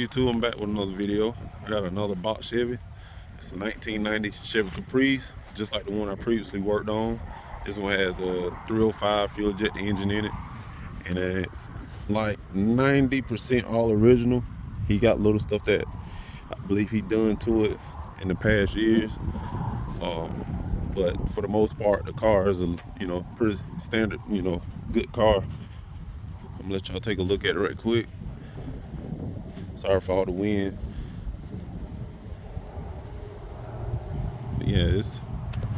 YouTube, I'm back with another video. I got another box Chevy. It's a 1990 Chevy Caprice, just like the one I previously worked on. This one has the 305 fuel injector engine in it, and it's like 90% all original. He got little stuff that I believe he done to it in the past years, but for the most part, the car is a pretty standard, good car. I'm gonna let y'all take a look at it right quick. Sorry for all the wind. But yeah,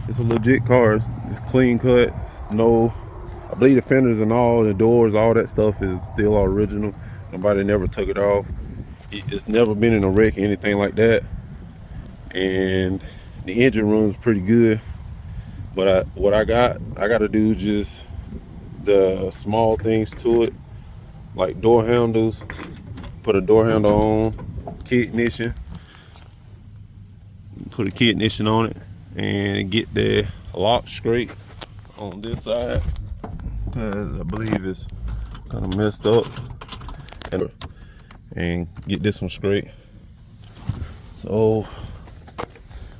it's a legit car. It's clean cut. I believe the fenders and all the doors, all that stuff is still original. Nobody never took it off. It's never been in a wreck or anything like that. And the engine runs pretty good. But what I got to do just the small things to it, like door handles. Put a door handle on, key ignition. Put a key ignition on it and get the lock straight on this side, because I believe it's kind of messed up, and get this one straight. So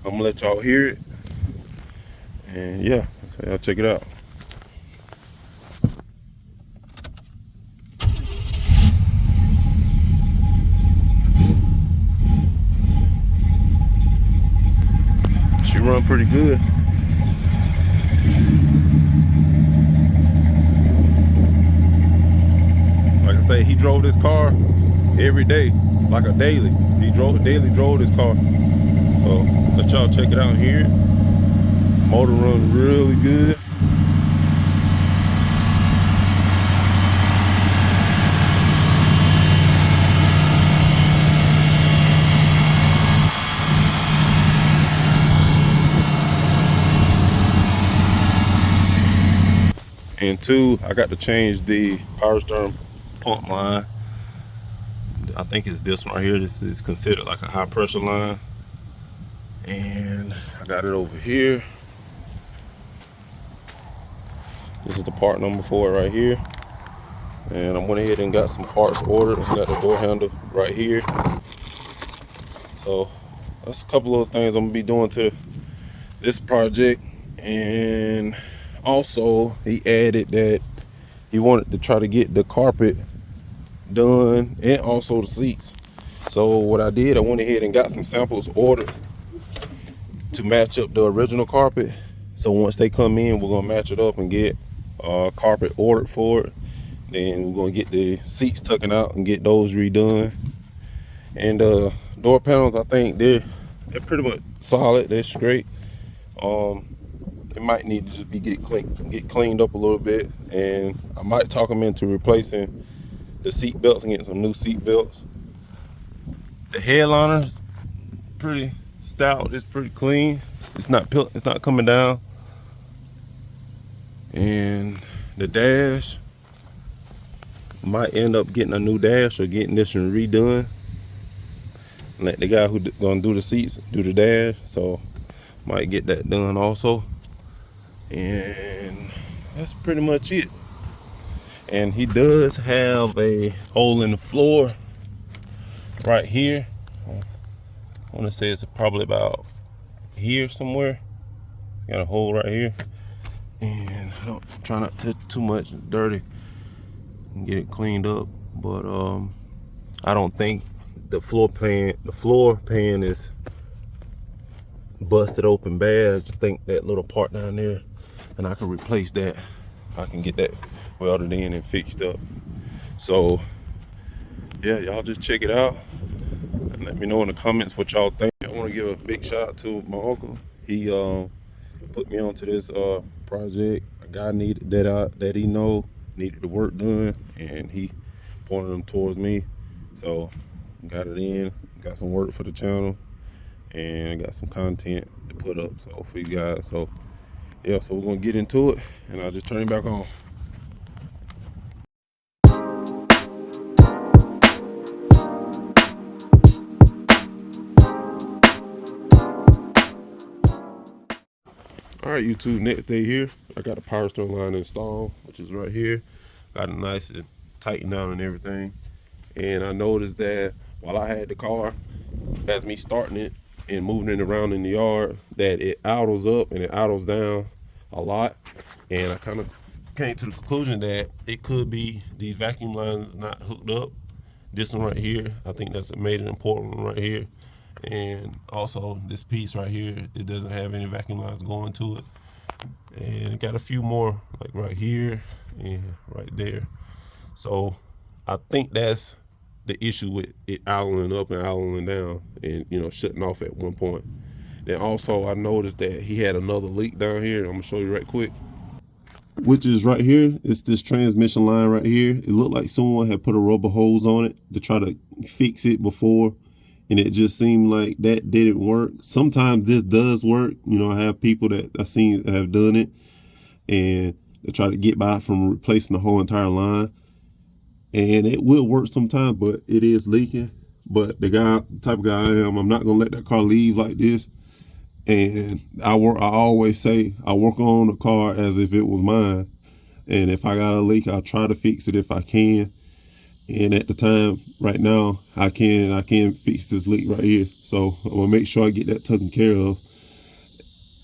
I'm gonna let y'all hear it, and yeah, so y'all check it out. She run pretty good. Like I say, he drove this car every day, like a daily. He drove this car. So let y'all check it out and hear it. Motor runs really good. And two, I got to change the power steering pump line. I think it's this one right here. This is considered like a high pressure line. And I got it over here. This is the part number for it right here. And I went ahead and got some parts ordered. I got the door handle right here. So that's a couple of things I'm gonna be doing to this project. And also, he added that he wanted to try to get the carpet done and also the seats. So what I did, I went ahead and got some samples ordered to match up the original carpet. So once they come in, we're gonna match it up and get carpet ordered for it. Then we're gonna get the seats tucking out and get those redone. And door panels, I think they're pretty much solid. They're straight. It might need to just be get cleaned up a little bit, and I might talk them into replacing the seat belts and getting some new seat belts. The headliner's pretty stout. It's pretty clean. It's not coming down. And the dash, might end up getting a new dash or getting this one redone. Let the guy who gonna do the seats do the dash, so might get that done also. And that's pretty much it. And he does have a hole in the floor right here. I want to say it's probably about here somewhere. Got a hole right here, and I don't try not to too much dirty and get it cleaned up. But I don't think the floor pan is busted open bad. I just think that little part down there, and I can replace that. I can get that welded in and fixed up. So yeah, y'all just check it out and let me know in the comments what y'all think. I want to give a big shout out to my uncle. He put me onto this project. A guy needed that he needed the work done, and he pointed them towards me. So got it in, got some work for the channel, and got some content to put up so for you guys. So yeah, so we're gonna get into it, and I'll just turn it back on. All right, YouTube, next day here. I got a power steering line installed, which is right here. Got it nice and tightened down and everything. And I noticed that while I had the car, as me starting it and moving it around in the yard, that it idles up and it idles down a lot. And I kind of came to the conclusion that it could be these vacuum lines not hooked up. This one right here, I think that's a major important one right here. And also this piece right here, it doesn't have any vacuum lines going to it. And it got a few more like right here and right there. So I think that's the issue with it idling up and idling down and, you know, shutting off at one point. Then also I noticed that he had another leak down here. I'm gonna show you right quick. Which is right here. It's this transmission line right here. It looked like someone had put a rubber hose on it to try to fix it before, and it just seemed like that didn't work. Sometimes this does work. You know, I have people that I've seen that have done it, and they try to get by from replacing the whole entire line. And it will work sometimes, but it is leaking. But the type of guy I am, I'm not gonna let that car leave like this. And I always say I work on the car as if it was mine. And if I got a leak, I'll try to fix it if I can. And at the time, right now, I can fix this leak right here. So I'm gonna make sure I get that taken care of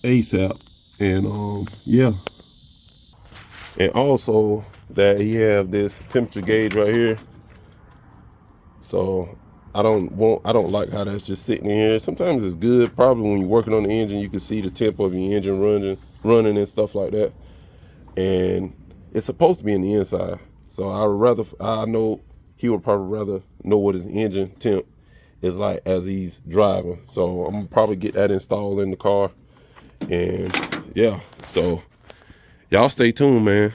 ASAP. And yeah. And also that he have this temperature gauge right here. So I don't like how that's just sitting in here. Sometimes it's good. Probably when you're working on the engine, you can see the temp of your engine running and stuff like that. And it's supposed to be in the inside. So I know he would probably rather know what his engine temp is like as he's driving. So I'm gonna probably get that installed in the car. And yeah, so y'all stay tuned, man.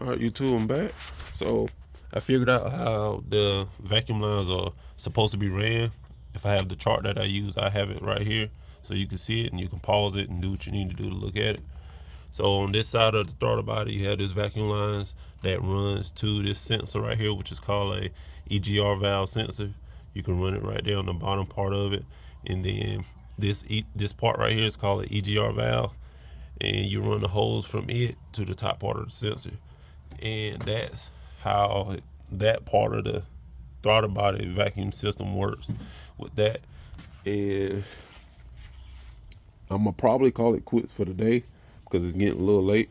All right, YouTube, I'm back. So I figured out how the vacuum lines are supposed to be ran. If I have the chart that I use, I have it right here so you can see it and you can pause it and do what you need to do to look at it. So on this side of the throttle body, you have this vacuum lines that runs to this sensor right here, which is called a EGR valve sensor. You can run it right there on the bottom part of it. And then this part right here is called an EGR valve. And you run the hose from it to the top part of the sensor. And that's how that part of the throttle body vacuum system works with that. And I'm gonna probably call it quits for the day because it's getting a little late.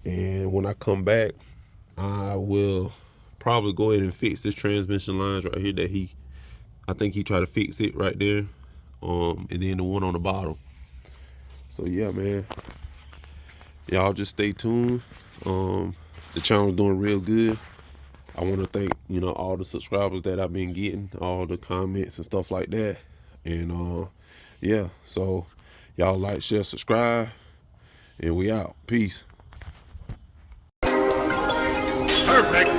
And when I come back, I will probably go ahead and fix this transmission lines right here that I think he tried to fix it right there. And then the one on the bottom. So yeah, man, y'all just stay tuned. The channel is doing real good. I want to thank, you know, all the subscribers that I've been getting, all the comments and stuff like that. And yeah, so y'all like, share, subscribe, and we out. Peace. Perfect.